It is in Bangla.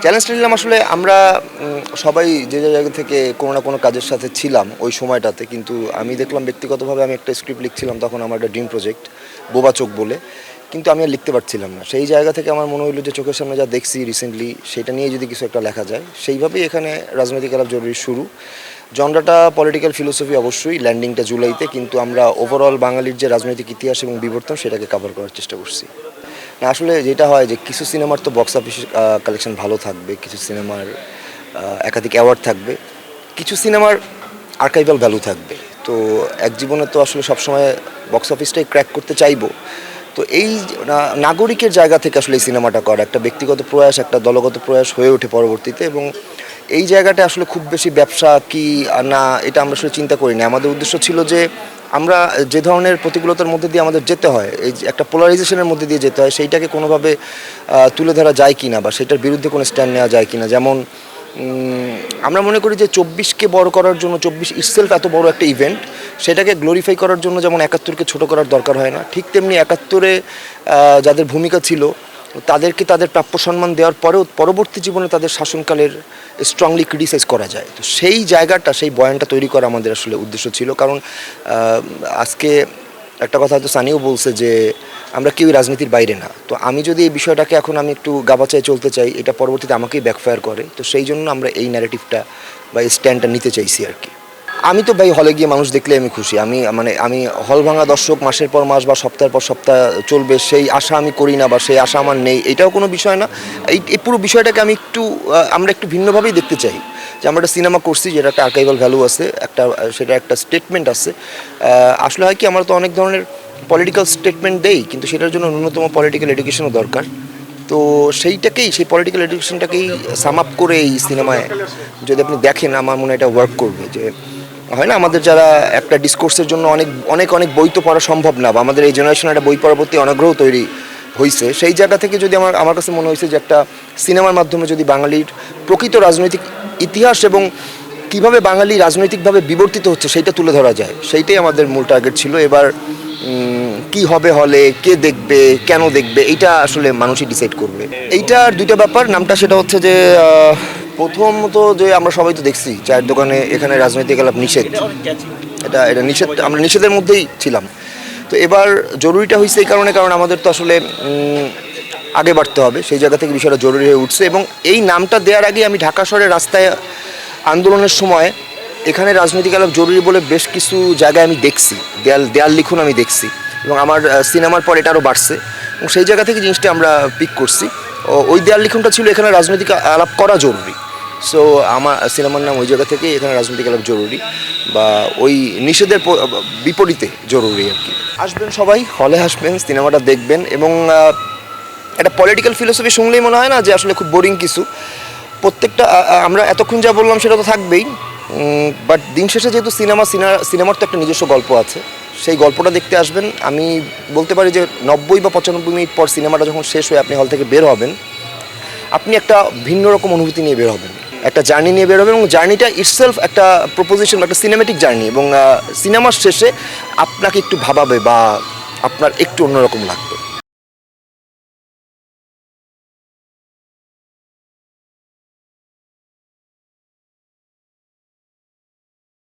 চ্যালেঞ্জটা নিলাম আসলে আমরা সবাই যে জায়গা থেকে কোনো না কোনো কাজের সাথে ছিলাম ওই সময়টাতে, কিন্তু আমি দেখলাম ব্যক্তিগতভাবে আমি একটা স্ক্রিপ্ট লিখছিলাম, তখন আমার একটা ড্রিম প্রজেক্ট বোবা চোখ বলে, কিন্তু আমি আর লিখতে পারছিলাম না। সেই জায়গা থেকে আমার মনে হলো যে চোখের সামনে যা দেখছি রিসেন্টলি সেটা নিয়ে যদি কিছু একটা লেখা যায়, সেইভাবেই এখানে রাজনৈতিক আলাপ জরুরি শুরু। জনরাটা পলিটিক্যাল ফিলোসফি অবশ্যই, ল্যান্ডিংটা জুলাইতে, কিন্তু আমরা ওভারঅল বাঙালির যে রাজনৈতিক ইতিহাস এবং বিবর্তন সেটাকে কভার করার চেষ্টা করছি। না আসলে যেটা হয় যে কিছু সিনেমার তো বক্স অফিস কালেকশন ভালো থাকবে, কিছু সিনেমার একাধিক অ্যাওয়ার্ড থাকবে, কিছু সিনেমার আর্কাইভাল ভ্যালু থাকবে। তো এক জীবনে তো আসলে সবসময় বক্স অফিসটাই ক্র্যাক করতে চাইবো। তো এই নাগরিকের জায়গা থেকে আসলে এই সিনেমাটা করা একটা ব্যক্তিগত প্রয়াস, একটা দলগত প্রয়াস হয়ে ওঠে পরবর্তীতে। এবং এই জায়গাটা আসলে খুব বেশি ব্যবসা কি না এটা আমরা আসলে চিন্তা করি না। আমাদের উদ্দেশ্য ছিল যে আমরা যে ধরনের প্রতিকূলতার মধ্যে দিয়ে আমাদের যেতে হয়, এই যে একটা পোলারাইজেশনের মধ্যে দিয়ে যেতে হয়, সেইটাকে কোনোভাবে তুলে ধরা যায় কি না বা সেটার বিরুদ্ধে কোনো স্ট্যান্ড নেওয়া যায় কি না। যেমন আমরা মনে করি যে 24কে বড় করার জন্য, 24 ইটসেলফ এত বড় একটা ইভেন্ট, সেটাকে গ্লোরিফাই করার জন্য যেমন 71কে ছোট করার দরকার হয় না, ঠিক তেমনি 71-এ যাদের ভূমিকা ছিল তাদেরকে তাদের প্রাপ্য সম্মান দেওয়ার পরেও পরবর্তী জীবনে তাদের শাসনকালের স্ট্রংলি ক্রিটিসাইজ করা যায়। তো সেই জায়গাটা, সেই বয়ানটা তৈরি করা আমাদের আসলে উদ্দেশ্য ছিল। কারণ আজকে একটা কথা হয়তো সানিও বলছে যে আমরা কেউই রাজনীতির বাইরে না। তো আমি যদি এই বিষয়টাকে এখন আমি একটু গাবাচায় চলতে চাই, এটা পরবর্তীতে আমাকেই ব্যাকফায়ার করে। তো সেই জন্য আমরা এই ন্যারেটিভটা বা এই স্ট্যান্ডটা নিতে চাইছি আর কি। আমি তো ভাই হলে গিয়ে মানুষ দেখলে আমি খুশি। আমি হল ভাঙা দর্শক মাসের পর মাস বা সপ্তাহের পর সপ্তাহ চলবে সেই আশা আমি করি না, বা সেই আশা আমার নেই, এটাও কোনো বিষয় না। এই পুরো বিষয়টাকে আমি আমরা একটু ভিন্নভাবেই দেখতে চাই যে আমরা একটা সিনেমা করছি যেটা একটা আর্কাইভাল ভ্যালু আছে, সেটা একটা স্টেটমেন্ট আছে। আসলে হয় কি, আমরা তো অনেক ধরনের পলিটিক্যাল স্টেটমেন্ট দেই, কিন্তু সেটার জন্য ন্যূনতম পলিটিক্যাল এডুকেশনও দরকার। তো সেই পলিটিক্যাল এডুকেশনটাকেই সাম আপ করে এই সিনেমায় যদি আপনি দেখেন, আমার মনে হয় এটা ওয়ার্ক করবে। যে হয় না, আমাদের যারা একটা ডিসকোর্সের জন্য অনেক অনেক অনেক বই তো পড়া সম্ভব না, বা আমাদের এই জেনারেশন একটা বই পড়ার প্রতি অনাগ্রহ তৈরি হয়েছে, সেই জায়গা থেকে যদি আমার কাছে মনে হয়েছে যে একটা সিনেমার মাধ্যমে যদি বাঙালির প্রকৃত রাজনৈতিক ইতিহাস এবং কীভাবে বাঙালি রাজনৈতিকভাবে বিবর্তিত হচ্ছে সেইটা তুলে ধরা যায়, সেইটাই আমাদের মূল টার্গেট ছিল। এবার কি হবে হলে, কে দেখবে, কেন দেখবে, এইটা আসলে মানুষই ডিসাইড করবে। এইটার দুইটা ব্যাপার, নামটা সেটা হচ্ছে যে প্রথমত যে আমরা সবাই তো দেখছি চায়ের দোকানে এখানে রাজনৈতিক আলাপ নিষেধ, এটা নিষেধ, আমরা নিষেধের মধ্যেই ছিলাম। তো এবার জরুরিটা হয়েছে এই কারণ আমাদের তো আসলে আগে বাড়তে হবে, সেই জায়গা থেকে বিষয়টা জরুরি হয়ে উঠছে। এবং এই নামটা দেওয়ার আগে আমি ঢাকা শহরের রাস্তায় আন্দোলনের সময় এখানে রাজনৈতিক আলাপ জরুরি বলে বেশ কিছু জায়গায় আমি দেখছি, দেয়াল লিখুন আমি দেখছি, এবং আমার সিনেমার পর এটা আরও বাড়ছে, এবং সেই জায়গা থেকে জিনিসটা আমরা পিক করছি। ওই দেয়াল লিখুনটা ছিল এখানে রাজনৈতিক আলাপ করা জরুরি। সো আমার সিনেমার নাম ওই জায়গা থেকে এখানে রাজনৈতিক আলাপ জরুরি, বা ওই নিষেধের বিপরীতে জরুরি আর কি। আসবেন সবাই, হলে আসবেন, সিনেমাটা দেখবেন। এবং একটা পলিটিক্যাল ফিলোসফি শুনলেই মনে হয় না যে আসলে খুব বোরিং কিছু। প্রত্যেকটা আমরা এতক্ষণ যা বললাম সেটা তো থাকবেই, বাট দিন শেষে যেহেতু সিনেমার তো একটা নিজস্ব গল্প আছে, সেই গল্পটা দেখতে আসবেন। আমি বলতে পারি যে 90 বা 95 মিনিট পর সিনেমাটা যখন শেষ হয়ে আপনি হল থেকে বের হবেন, আপনি একটা ভিন্ন রকম অনুভূতি নিয়ে বের হবেন, একটা জার্নি নিয়ে বের হবেন, এবং জার্নিটা ইটসেলফ একটা প্রপোজিশন, একটা সিনেমেটিক জার্নি। এবং সিনেমার শেষে আপনাকে একটু ভাবাবে বা আপনার একটু অন্যরকম লাগবে।